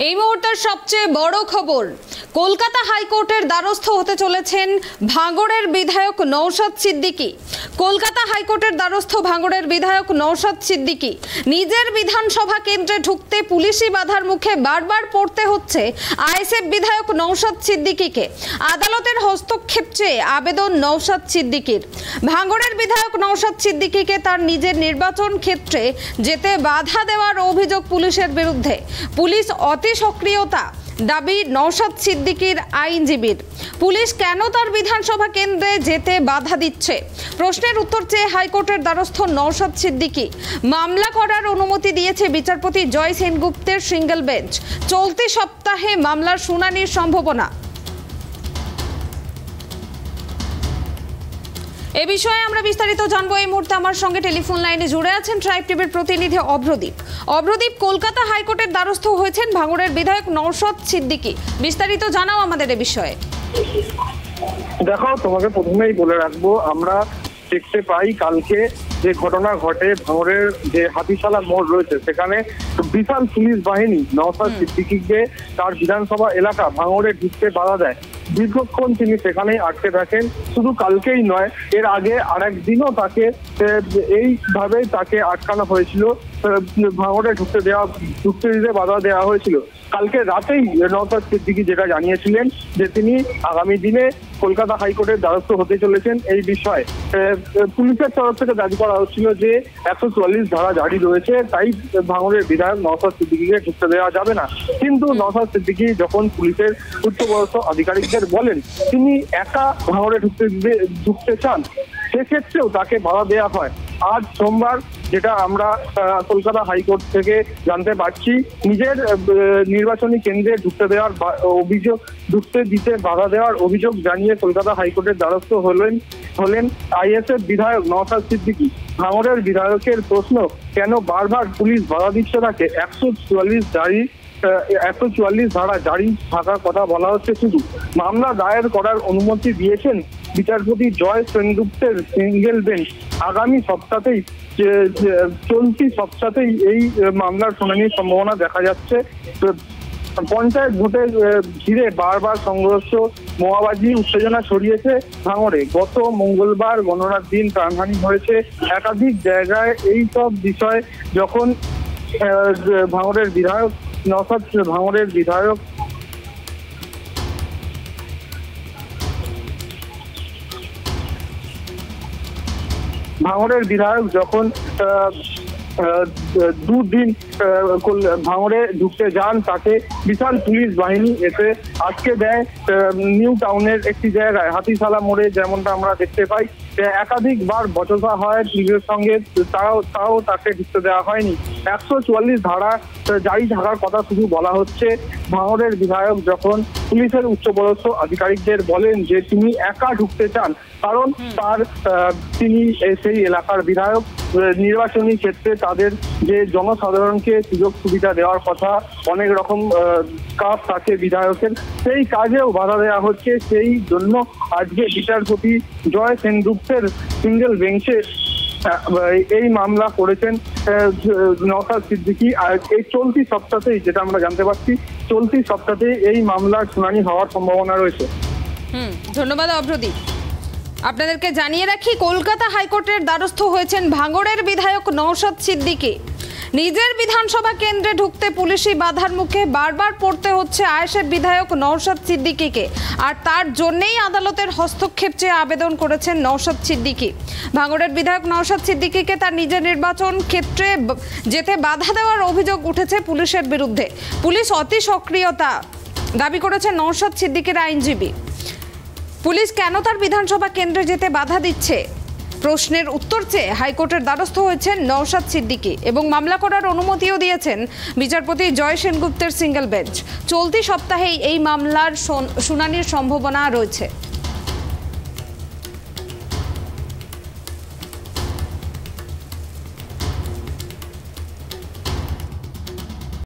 এই মুহূর্তের সবচেয়ে বড় খবর, কলকাতা হাইকোর্টের দ্বারস্থ হতে চলেছেন ভাঙড়ের বিধায়ক নওশাদ সিদ্দিকী। কলকাতা হাইকোর্টের দ্বারস্থ ভাঙড়ের বিধায়ক নওশাদ সিদ্দিকী। নিজের বিধানসভা কেন্দ্রে ঢুকতে পুলিশি বাধার মুখে বারবার পড়তে হচ্ছে আইএসএফ বিধায়ক নওশাদ সিদ্দিকীকে। আদালতের হস্তক্ষেপ চেয়ে আবেদন নওশাদ সিদ্দিকীর। ভাঙড়ের বিধায়ক নওশাদ সিদ্দিকীকে তার নিজের নির্বাচন ক্ষেত্রে যেতে বাধা দেওয়ার অভিযোগ পুলিশের বিরুদ্ধে। পুলিশ অতি সক্রিয়তা দাবি নওশাদ সিদ্দিকীর আইনজীবীর। পুলিশ কেন তার বিধানসভা কেন্দ্রে যেতে বাধা দিচ্ছে, প্রশ্নের উত্তর চেয়ে হাইকোর্টের দ্বারস্থ নওশাদ সিদ্দিকী। মামলা করার অনুমতি দিয়েছে বিচারপতি জয় সেনগুপ্তের সিঙ্গেল বেঞ্চ। চলতি সপ্তাহে মামলার শুনানির সম্ভাবনা। এ বিষয়ে আমরা বিস্তারিত জানবো। এই মুহূর্তে আমার সঙ্গে টেলিফোন লাইনে জুড়ে আছেন ট্রাইব টিভির প্রতিনিধি অভ্রদীপ। অভ্রদীপ, কলকাতা হাইকোর্টের দ্বারস্থ হয়েছেন ভাঙড়ের বিধায়ক নওশাদ সিদ্দিকী, বিস্তারিত জানাও আমাদের এ বিষয়ে। দেখো, তোমাকে প্রথমেই বলে রাখবো, আমরা দেখতে পাই কালকে যে ঘটনা ঘটে ভাঙড়ের যে হাতিশালা মোড় রয়েছে সেখানে বিশাল পুলিশ বাহিনী নওশাদ সিদ্দিকীকে তার বিধানসভা এলাকা ভাঙড়ে ঢুকতে বাধা দেয়। দীর্ঘক্ষণ তিনি সেখানেই আটকে থাকেন। শুধু কালকেই নয়, এর আগে আরেকদিনও তাকে এইভাবে তাকে আটকানো হয়েছিল, ভাঙড়ে ঢুকতে দিতে বাধা দেওয়া হয়েছিল। কালকে রাতেই নওশাদ সিদ্দিকী যেটা জানিয়েছিলেন যে তিনি আগামী দিনে কলকাতা হাইকোর্টের দ্বারস্থ হতে চলেছেন। এই বিষয়ে পুলিশের তরফ থেকে দাবি করা হচ্ছিল যে 144 ধারা জারি রয়েছে, তাই ভাঙড়ের বিধায়ক নওশাদ সিদ্দিকীকে ঢুকতে দেওয়া যাবে না। কিন্তু নওশাদ সিদ্দিকী যখন পুলিশের উচ্চপদস্থ আধিকারিকদের বলেন তিনি একা ভাঙড়ে ঢুকতে চান, সেক্ষেত্রেও তাকে বাধা দেওয়া হয়। আজ সোমবার যেটা আমরা কলকাতা হাইকোর্ট থেকে জানতে পারছি, নিজের নির্বাচনী কেন্দ্রে ঢুকতে দিতে বাধা দেওয়ার অভিযোগ জানিয়ে কলকাতা হাইকোর্টের দ্বারস্থ হলেন আইএসএফ বিধায়ক নওশাদ সিদ্দিকী। ভাঙড়ের বিধায়কের প্রশ্ন, কেন বারবার পুলিশ বাধা দিচ্ছে তাকে? 144 ধারা জারি থাকার কথা বলা হচ্ছে। শুধু মামলা দায়ের করার অনুমতি দিয়েছেন বিচারপতি জয় সেনগুপ্তের সিঙ্গেল বেঞ্চ। আগামী সপ্তাহেই চলতি সপ্তাহেই এই মামলার শুনানির সম্ভাবনা দেখা যাচ্ছে। পঞ্চায়েত ভোটের ঘিরে বারবার সংঘর্ষ, বোমাবাজি, উত্তেজনা ছড়িয়েছে ভাঙড়ে। গত মঙ্গলবার গণনার দিন প্রাণহানি হয়েছে একাধিক জায়গায়। এই সব বিষয়ে যখন ভাঙড়ের বিধায়ক যখন দুদিন ভাঙড়ে ঢুকতে যান, তাকে বিশাল পুলিশ বাহিনী এসে আটকে দেয়। নিউ টাউনের একটি জায়গায় হাতিশালা মোড়ে যেমনটা আমরা দেখতে পাই, একাধিকবার বচসা হয় পুলিশের সঙ্গে, তাও তাকে ঢুকতে দেওয়া হয়নি। 144 ধারা জারি থাকার কথা শুধু বলা হচ্ছে। ভাঙড়ের বিধায়ক যখন পুলিশের উচ্চপদস্থ আধিকারিকদের বলেন যে তিনি একা ঢুকতে চান, কারণ তিনি সেই এলাকার বিধায়ক, নির্বাচনী ক্ষেত্রে তাদের যে জনসাধারণকে সুযোগ সুবিধা দেওয়ার কথা, অনেক রকম কাজ থাকে বিধায়কের, সেই কাজেও বাধা দেওয়া হচ্ছে। সেই জন্য আজকে বিচারপতি জয় সেনগুপ্তের সিঙ্গেল বেঞ্চে এই মামলা করেছেন নওশাদ সিদ্দিকী। আর এই চলতি সপ্তাহেই, যেটা আমরা জানতে পারছি, চলতি সপ্তাহে এই মামলার শুনানি হওয়ার সম্ভাবনা রয়েছে। ধন্যবাদ অভ্রদীপ। আপনাদেরকে জানিয়ে রাখি, কলকাতা হাইকোর্টের দ্বারস্থ হয়েছেন ভাঙড়ের বিধায়ক নওশাদ সিদ্দিকী। নিজের বিধানসভা কেন্দ্রে ঢুকতে পুলিশি বাধার মুখে বারবার পড়তে হচ্ছে আইএসএফ বিধায়ক নওশাদ সিদ্দিকীকে, আর তার জন্যই আদালতের হস্তক্ষেপ চেয়ে আবেদন করেছেন নওশাদ সিদ্দিকী। ভাঙড়ের বিধায়ক নওশাদ সিদ্দিকীকে তার নিজের নির্বাচন ক্ষেত্রে যেতে বাধা দেওয়ার অভিযোগ উঠেছে পুলিশের বিরুদ্ধে। পুলিশ অতি সক্রিয়তা দাবি করেছে নওশাদ সিদ্দিকীর আইনজীবী। পুলিশ কেন তার বিধানসভা কেন্দ্রে যেতে বাধা দিচ্ছে, প্রশ্নের উত্তর চেয়ে হাইকোর্টের দ্বারস্থ হয়েছেন নওশাদ সিদ্দিকী এবং মামলা করার অনুমতিও দিয়েছেন বিচারপতি জয় সেনগুপ্তের সিঙ্গেল বেঞ্চ। চলতি সপ্তাহেই এই মামলার শুনানির সম্ভাবনা রয়েছে।